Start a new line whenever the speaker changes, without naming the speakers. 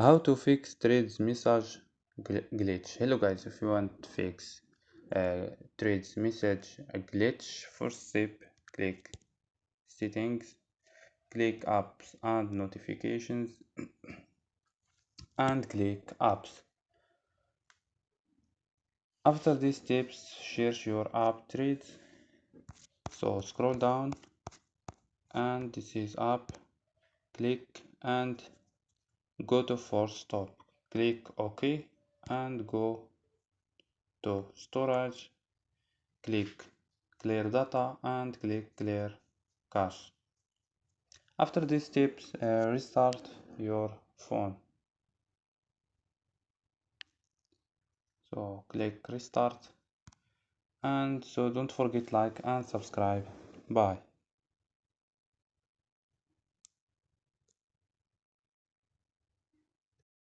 How to fix Threads message glitch. Hello guys, if you want to fix Threads message glitch, first step, click settings, click apps and notifications and click apps. After these steps, search your app Threads. So scroll down and this is app, click and go to force stop. Click OK and go to storage, click clear data and click clear cache. After these steps, restart your phone. So click restart, and so don't forget like and subscribe. Bye.